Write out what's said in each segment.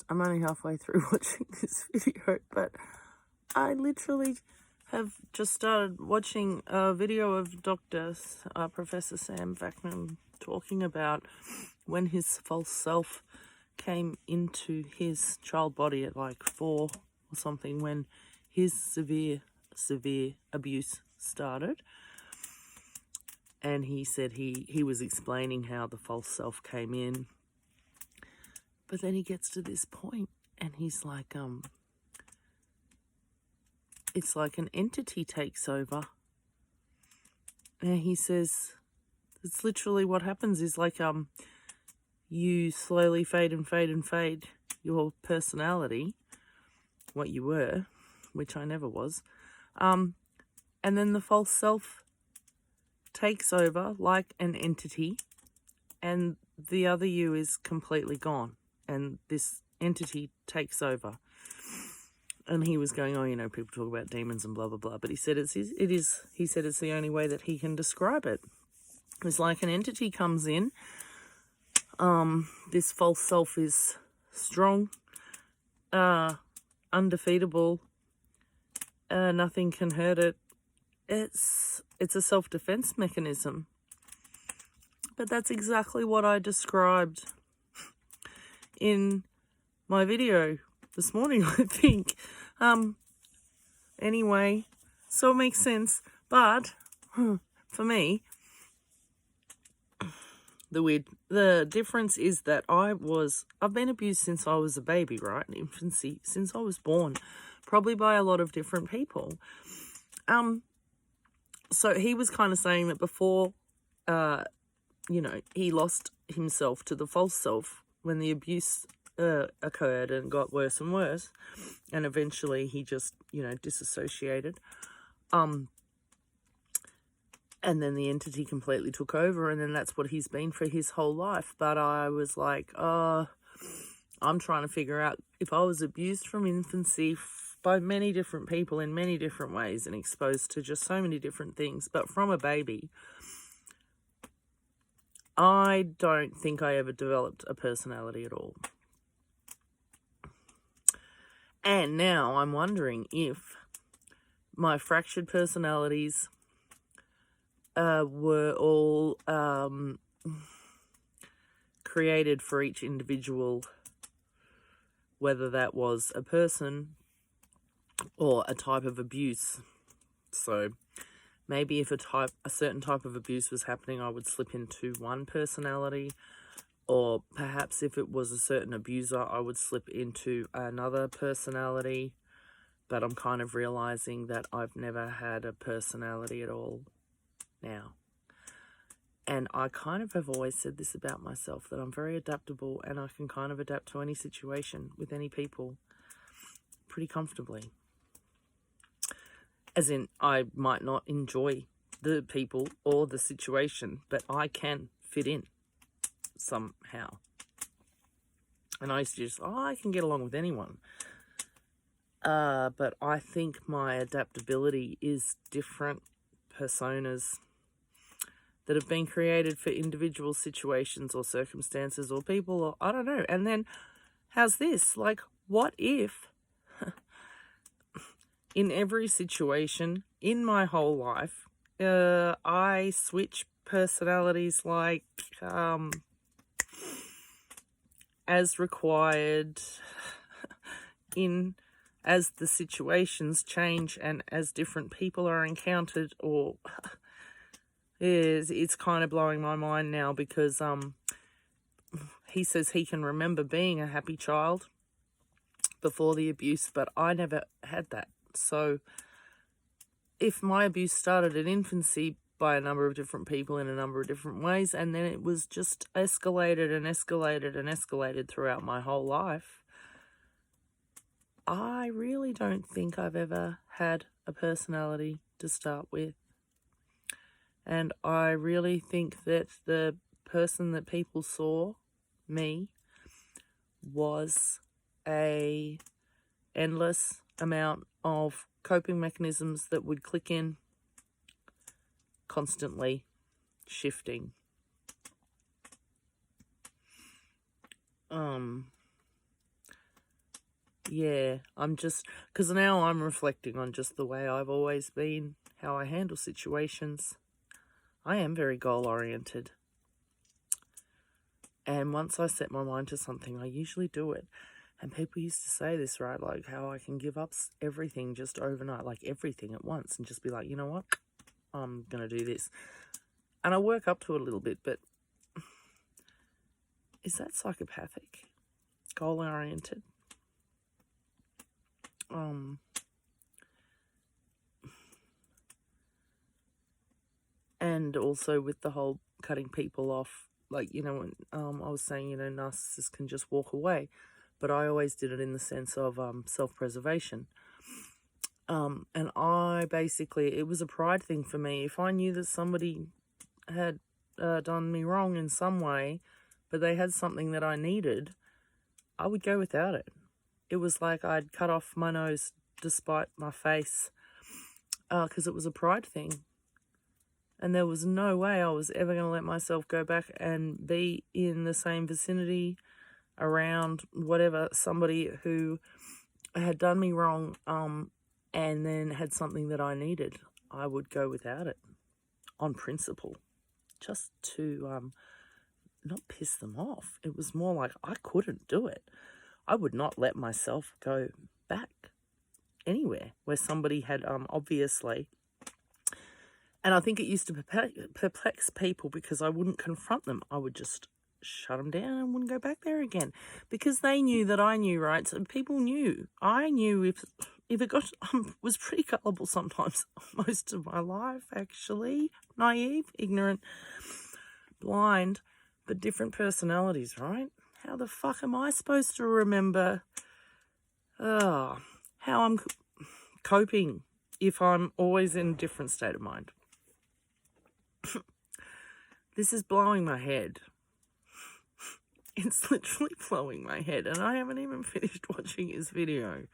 I'm only halfway through watching this video, but I literally have just started watching a video of Professor Sam Vaknin talking about when his false self came into his child body at like 4 or something, when his severe abuse started. And he said he was explaining how the false self came in. But then he gets to this point and he's like, it's like an entity takes over. And he says, it's literally what happens is like, you slowly fade and fade and fade your personality, what you were, which I never was. And then the false self takes over like an entity, and the other you is completely gone, and this entity takes over. And he was going, oh, people talk about demons and blah blah blah, but he said it's the only way that he can describe it. It's like an entity comes in. This false self is strong, undefeatable, nothing can hurt it. It's a self-defense mechanism. But that's exactly what I described in my video this morning, I think. Anyway, so it makes sense. But for me, the difference is that I've been abused since I was a baby, right? In infancy, since I was born, probably by a lot of different people. So he was kind of saying that before, he lost himself to the false self when the abuse occurred and got worse and worse, and eventually he just, disassociated. And then the entity completely took over, and then that's what he's been for his whole life. But I was like, I'm trying to figure out if I was abused from infancy by many different people in many different ways and exposed to just so many different things. But from a baby, I don't think I ever developed a personality at all. And now I'm wondering if my fractured personalities were all created for each individual, whether that was a person or a type of abuse. So maybe if a certain type of abuse was happening, I would slip into one personality, or perhaps if it was a certain abuser, I would slip into another personality. But I'm kind of realizing that I've never had a personality at all now. And I kind of have always said this about myself, that I'm very adaptable and I can kind of adapt to any situation with any people pretty comfortably. As in, I might not enjoy the people or the situation, but I can fit in somehow. And I used to just, I can get along with anyone. But I think my adaptability is different personas that have been created for individual situations or circumstances or people, or I don't know. And then, how's this? Like, what if in every situation in my whole life, I switch personalities like as required as the situations change and as different people are encountered, or it's kind of blowing my mind now, because he says he can remember being a happy child before the abuse, but I never had that. So if my abuse started at infancy by a number of different people in a number of different ways, and then it was just escalated and escalated and escalated throughout my whole life, I really don't think I've ever had a personality to start with. And I really think that the person that people saw, me, was a endless amount of coping mechanisms that would click in, constantly shifting. yeah, I'm just, because now I'm reflecting on just the way I've always been, how I handle situations. I am very goal-oriented. And once I set my mind to something, I usually do it. And people used to say this, right? Like how I can give up everything just overnight, like everything at once, and just be like, you know what? I'm going to do this. And I work up to it a little bit, but is that psychopathic? Goal-oriented? And also with the whole cutting people off, like, you know, when I was saying, you know, narcissists can just walk away, but I always did it in the sense of self-preservation. And I basically, it was a pride thing for me. If I knew that somebody had done me wrong in some way, but they had something that I needed, I would go without it. It was like I'd cut off my nose despite my face, because it was a pride thing. And there was no way I was ever going to let myself go back and be in the same vicinity around whatever, somebody who had done me wrong, and then had something that I needed. I would go without it on principle, just to not piss them off. It was more like I couldn't do it. I would not let myself go back anywhere where somebody had obviously. And I think it used to perplex people because I wouldn't confront them. I would just shut them down and wouldn't go back there again, because they knew that I knew, right? So people knew. I knew if it got, was pretty gullible sometimes, most of my life, actually. Naive, ignorant, blind, but different personalities, right? How the fuck am I supposed to remember how I'm coping if I'm always in a different state of mind? This is blowing my head. It's literally blowing my head, and I haven't even finished watching his video.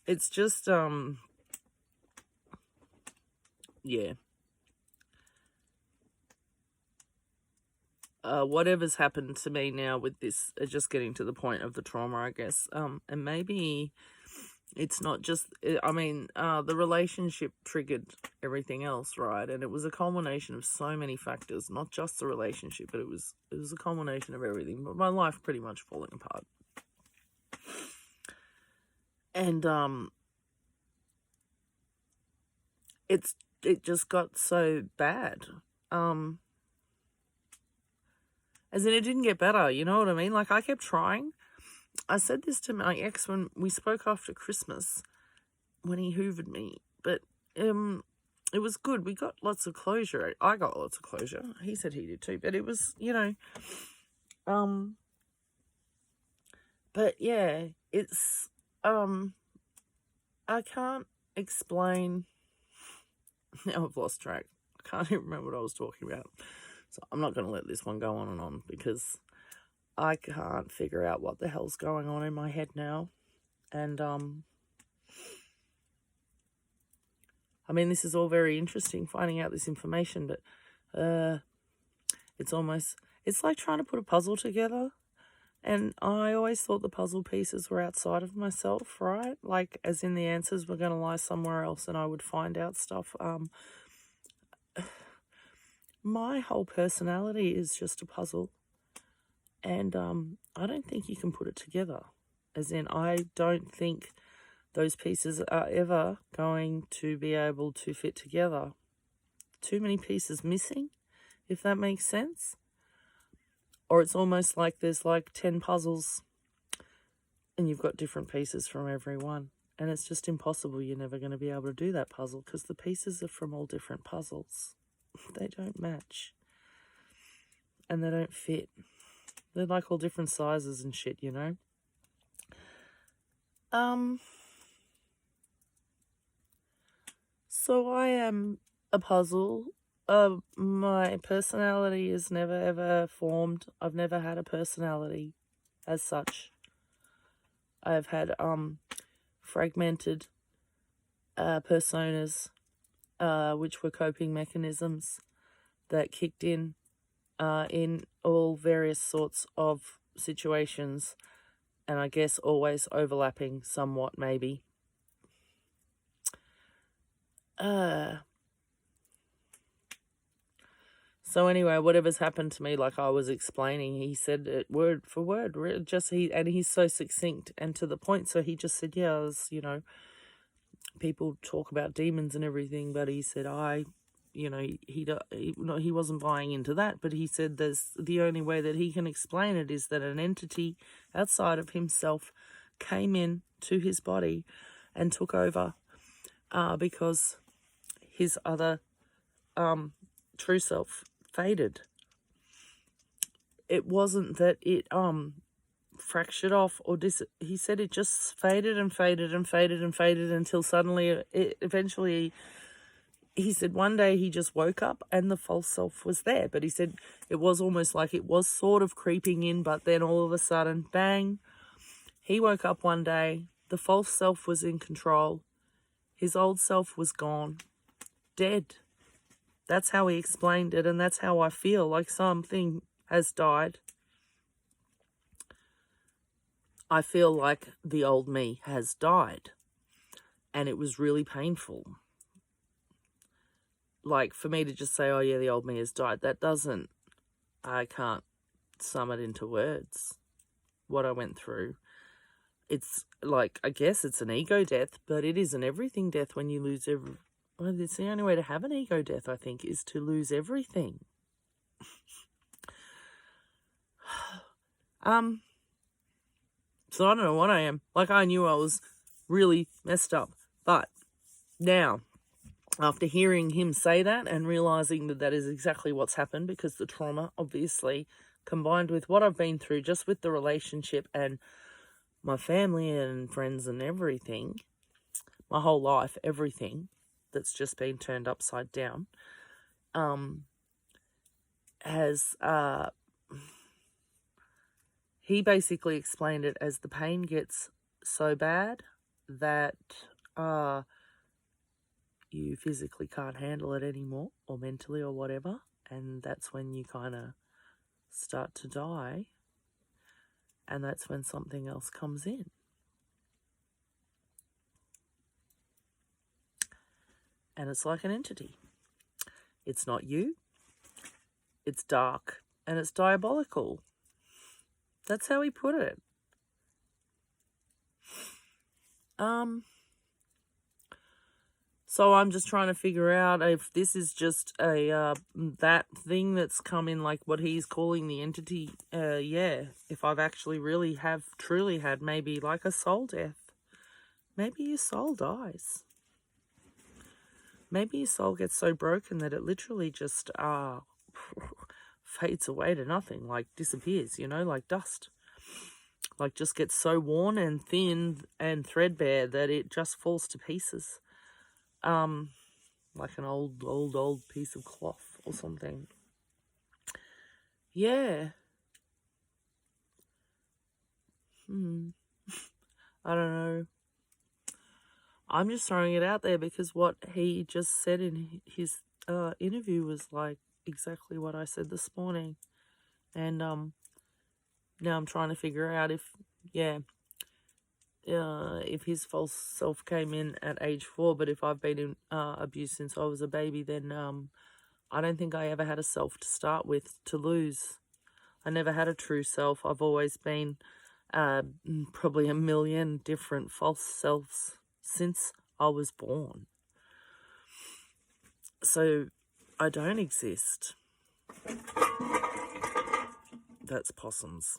It's just, yeah. Whatever's happened to me now with this, just getting to the point of the trauma, I guess, and maybe it's not just, I mean, the relationship triggered everything else, right? And it was a culmination of so many factors, not just the relationship, but it was a culmination of everything. But my life pretty much falling apart. And it just got so bad. As in, it didn't get better, you know what I mean? Like, I kept trying. I said this to my ex when we spoke after Christmas, when he hoovered me, but it was good. We got lots of closure. I got lots of closure. He said he did too, but it was, you know, but yeah, it's, I can't explain. Now I've lost track. I can't even remember what I was talking about. So I'm not going to let this one go on and on, because I can't figure out what the hell's going on in my head now. And, I mean, this is all very interesting, finding out this information, but it's like trying to put a puzzle together. And I always thought the puzzle pieces were outside of myself, right? Like, as in the answers were going to lie somewhere else and I would find out stuff. My whole personality is just a puzzle. And I don't think you can put it together. As in, I don't think those pieces are ever going to be able to fit together. Too many pieces missing, if that makes sense. Or it's almost like there's like 10 puzzles and you've got different pieces from every one. And it's just impossible. You're never going to be able to do that puzzle because the pieces are from all different puzzles. They don't match. And they don't fit. They're like all different sizes and shit, you know? So I am a puzzle. My personality is never ever formed. I've never had a personality as such. I've had fragmented personas, which were coping mechanisms that kicked in all various sorts of situations, and I guess always overlapping somewhat, maybe. So anyway, whatever's happened to me, like I was explaining, he said it word for word, and he's so succinct and to the point. So he just said, yeah, people talk about demons and everything, but he said, he wasn't buying into that, but he said the only way that he can explain it is that an entity outside of himself came in to his body and took over, because his other true self faded. It wasn't that it fractured off or he said it just faded and faded and faded and faded until suddenly eventually he said one day he just woke up and the false self was there. But he said it was almost like it was sort of creeping in, but then all of a sudden, bang, he woke up one day, the false self was in control, his old self was gone, dead. That's how he explained it, and that's how I feel, like something has died. I feel like the old me has died, and it was really painful. Like, for me to just say, oh yeah, the old me has died, I can't sum it into words, what I went through. It's like, I guess it's an ego death, but it is an everything death when you lose well, it's the only way to have an ego death, I think, is to lose everything. So I don't know what I am. Like, I knew I was really messed up. But now, after hearing him say that and realizing that that is exactly what's happened, because the trauma, obviously, combined with what I've been through just with the relationship and my family and friends and everything, my whole life, everything that's just been turned upside down, he basically explained it as the pain gets so bad that you physically can't handle it anymore, or mentally or whatever, and that's when you kind of start to die, and that's when something else comes in. And it's like an entity. It's not you. It's dark and it's diabolical. That's how he put it. So I'm just trying to figure out if this is just that thing that's come in, like what he's calling the entity. If I've actually truly had maybe like a soul death. Maybe your soul dies. Maybe your soul gets so broken that it literally just fades away to nothing, like disappears, like dust. Like just gets so worn and thin and threadbare that it just falls to pieces. Like an old piece of cloth or something. Yeah. I don't know. I'm just throwing it out there because what he just said in his interview was like exactly what I said this morning. And now I'm trying to figure out if his false self came in at age 4, but if I've been in abuse since I was a baby, then I don't think I ever had a self to start with to lose. I never had a true self. I've always been probably a million different false selves since I was born. So I don't exist. That's possums.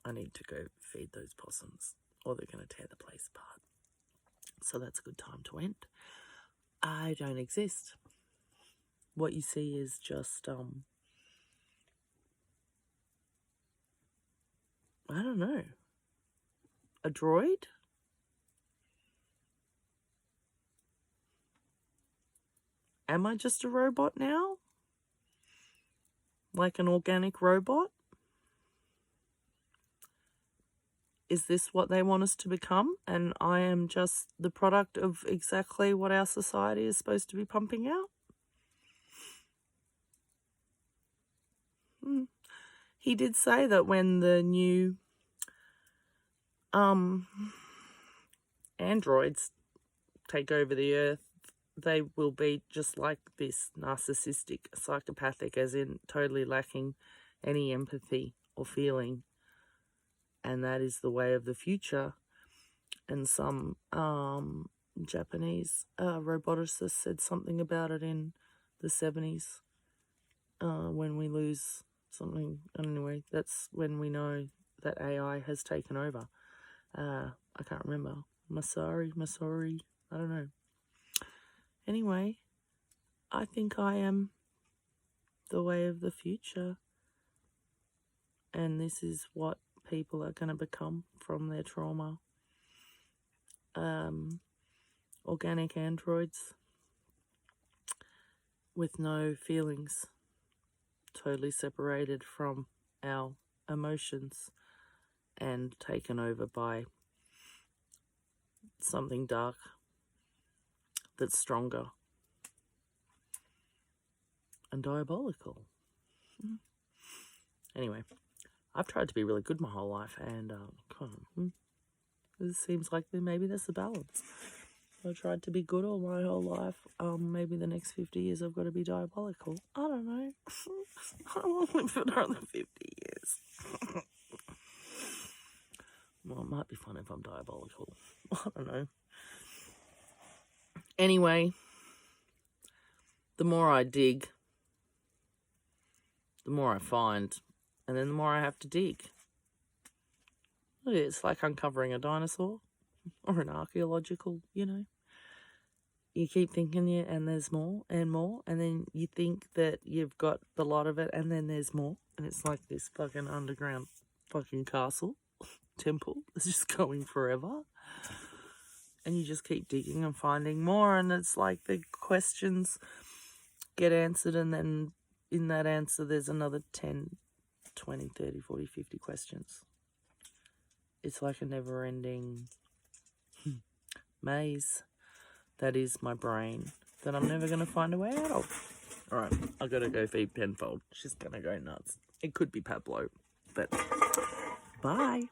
I need to go feed those possums, or they're going to tear the place apart. So that's a good time to end. I don't exist. What you see is just, I don't know, a droid? Am I just a robot now? Like an organic robot? Is this what they want us to become? And I am just the product of exactly what our society is supposed to be pumping out? He did say that when the new androids take over the earth, they will be just like this, narcissistic, psychopathic, as in totally lacking any empathy or feeling. And that is the way of the future. And some Japanese roboticist said something about it in the 70s, when we lose something. Anyway, that's when we know that AI has taken over. I can't remember. Masari, I don't know. Anyway, I think I am the way of the future. And this is what people are going to become from their trauma. Organic androids with no feelings, totally separated from our emotions and taken over by something dark that's stronger and diabolical. Anyway, I've tried to be really good my whole life, and it seems like maybe there's a balance. I tried to be good all my whole life. Maybe the next 50 years I've got to be diabolical. I don't know. I won't live for another 50 years. Well, it might be fun if I'm diabolical. I don't know. Anyway, the more I dig, the more I find, and then the more I have to dig. It's like uncovering a dinosaur or an archaeological, You keep thinking, and there's more and more, and then you think that you've got the lot of it, and then there's more, and it's like this fucking underground fucking castle, temple. It's just going forever. And you just keep digging and finding more, and it's like the questions get answered, and then in that answer there's another 10, 20, 30, 40, 50 questions. It's like a never-ending maze that is my brain that I'm never going to find a way out of. Alright, I've got to go feed Penfold. She's going to go nuts. It could be Pablo, but bye.